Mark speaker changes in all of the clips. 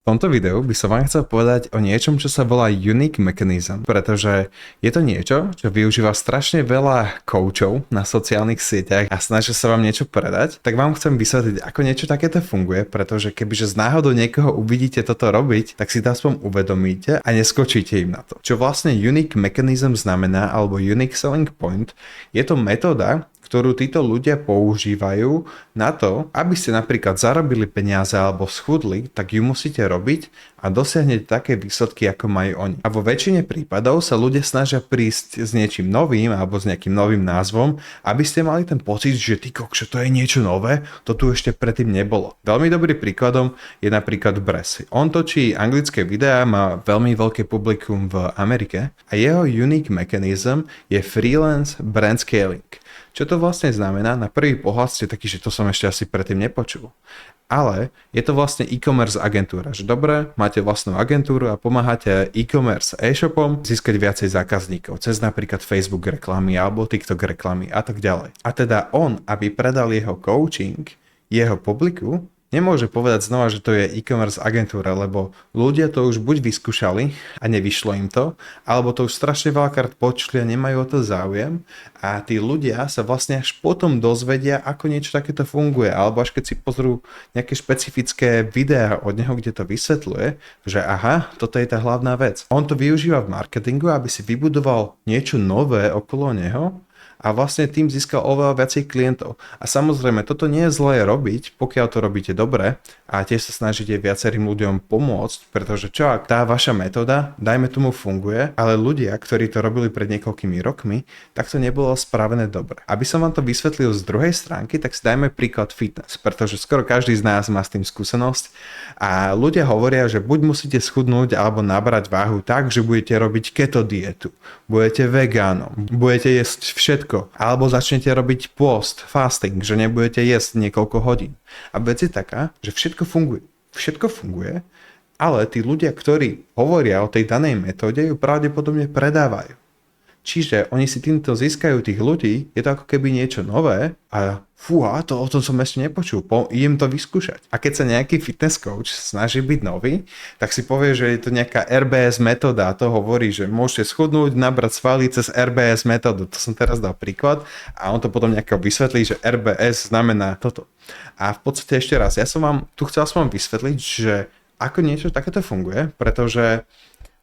Speaker 1: V tomto videu by som vám chcel povedať o niečom, čo sa volá Unique Mechanism, pretože je to niečo, čo využíva strašne veľa coachov na sociálnych sieťach a snažia sa vám niečo predať, tak vám chcem vysvetliť, ako niečo takéto funguje, pretože kebyže z náhodou niekoho uvidíte toto robiť, tak si to aspoň uvedomíte a neskočíte im na to. Čo vlastne Unique Mechanism znamená, alebo Unique Selling Point, je to metóda, ktorú títo ľudia používajú na to, aby ste napríklad zarobili peniaze alebo schudli, tak ju musíte robiť a dosiahnete také výsledky, ako majú oni. A vo väčšine prípadov sa ľudia snažia prísť s niečím novým alebo s nejakým novým názvom, aby ste mali ten pocit, že ty kokšo, to je niečo nové, to tu ešte predtým nebolo. Veľmi dobrým príkladom je napríklad Bress. On točí anglické videá, má veľmi veľké publikum v Amerike a jeho unique mechanism je freelance brand scaling. Čo to vlastne znamená? Na prvý pohľad ste taký, že to som ešte asi predtým nepočul. Ale je to vlastne e-commerce agentúra, že dobre, máte vlastnú agentúru a pomáhate e-commerce e-shopom získať viacej zákazníkov cez napríklad Facebook reklamy alebo TikTok reklamy a tak ďalej. A teda on, aby predal jeho coaching, jeho publiku, nemôže povedať znova, že to je e-commerce agentúra, lebo ľudia to už buď vyskúšali a nevyšlo im to, alebo to už strašne veľakrát počuli a nemajú o to záujem a tí ľudia sa vlastne až potom dozvedia, ako niečo takéto funguje, alebo až keď si pozrú nejaké špecifické videá od neho, kde to vysvetľuje, že aha, toto je tá hlavná vec. On to využíva v marketingu, aby si vybudoval niečo nové okolo neho, a vlastne tým získal oveľa viacej klientov. A samozrejme, toto nie je zlé robiť, pokiaľ to robíte dobre a tiež sa snažíte viacerým ľuďom pomôcť, pretože čo ak tá vaša metóda, dajme tomu, funguje, ale ľudia, ktorí to robili pred niekoľkými rokmi, tak to nebolo spravené dobre. Aby som vám to vysvetlil z druhej stránky, tak si dajme príklad fitness, pretože skoro každý z nás má s tým skúsenosť a ľudia hovoria, že buď musíte schudnúť alebo nabrať váhu tak, že budete robiť keto dietu, budete vegánom, budete jesť všetko, alebo začnete robiť post, fasting, že nebudete jesť niekoľko hodín. A vec je taká, že všetko funguje. Všetko funguje, ale tí ľudia, ktorí hovoria o tej danej metóde, ju pravdepodobne predávajú. Čiže oni si týmto získajú tých ľudí, je to ako keby niečo nové a fúha, to o tom som ešte nepočul, idem to vyskúšať. A keď sa nejaký fitness coach snaží byť nový, tak si povie, že je to nejaká RBS metóda a to hovorí, že môžete schudnúť, nabrať svaly cez RBS metódu. To som teraz dal príklad a on to potom nejako vysvetlí, že RBS znamená toto. A v podstate ešte raz, ja som vám tu chcel vysvetliť, že ako niečo takéto funguje, pretože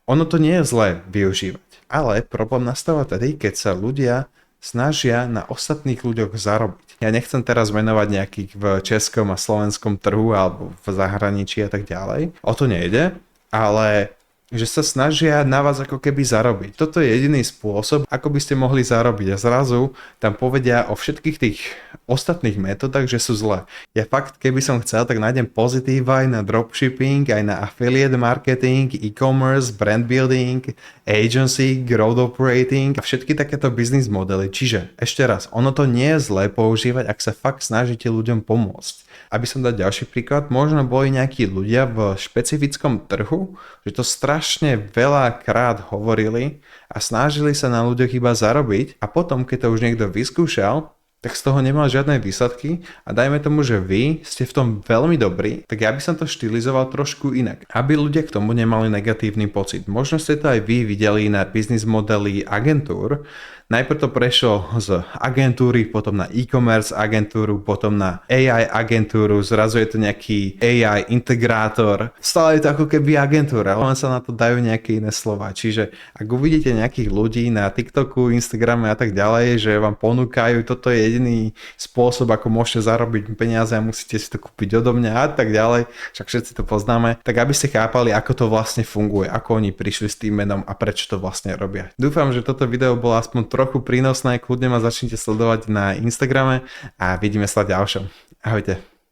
Speaker 1: ono to nie je zlé využívať. Ale problém nastáva tedy, keď sa ľudia snažia na ostatných ľuďoch zarobiť. Ja nechcem teraz menovať nejakých v českom a slovenskom trhu alebo v zahraničí a tak ďalej. O to nejde, ale že sa snažia na vás ako keby zarobiť. Toto je jediný spôsob, ako by ste mohli zarobiť a zrazu tam povedia o všetkých tých ostatných metodách, že sú zlé. Ja fakt, keby som chcel, tak nájdem pozitív aj na dropshipping, aj na affiliate marketing, e-commerce, brand building, agency, growth operating a všetky takéto business modely. Čiže ešte raz, ono to nie je zlé používať, ak sa fakt snažíte ľuďom pomôcť. Aby som dal ďalší príklad, možno boli nejakí ľudia v špecifickom trhu, že to strašne veľa krát hovorili a snažili sa na ľuďoch iba zarobiť a potom, keď to už niekto vyskúšal, tak z toho nemal žiadne výsledky a dajme tomu, že vy ste v tom veľmi dobrí, tak ja by som to štilizoval trošku inak, aby ľudia k tomu nemali negatívny pocit. Možno ste to aj vy videli na business modely agentúr. Najprv to prešlo z agentúry, potom na e-commerce agentúru, potom na AI agentúru, zrazu je to nejaký AI integrátor. Stále je to ako keby agentúra, len sa na to dajú nejaké iné slova. Čiže ak uvidíte nejakých ľudí na TikToku, Instagrame a tak ďalej, že vám ponúkajú, toto je jediný spôsob, ako môžete zarobiť peniaze a musíte si to kúpiť odo mňa a tak ďalej, však všetci to poznáme, tak aby ste chápali, ako to vlastne funguje, ako oni prišli s tým menom a prečo to vlastne robia. Dúfam, že toto video bolo aspoň trochu prínosné, kľudne ma začnite sledovať na Instagrame a vidíme sa v ďalšom. Ahojte.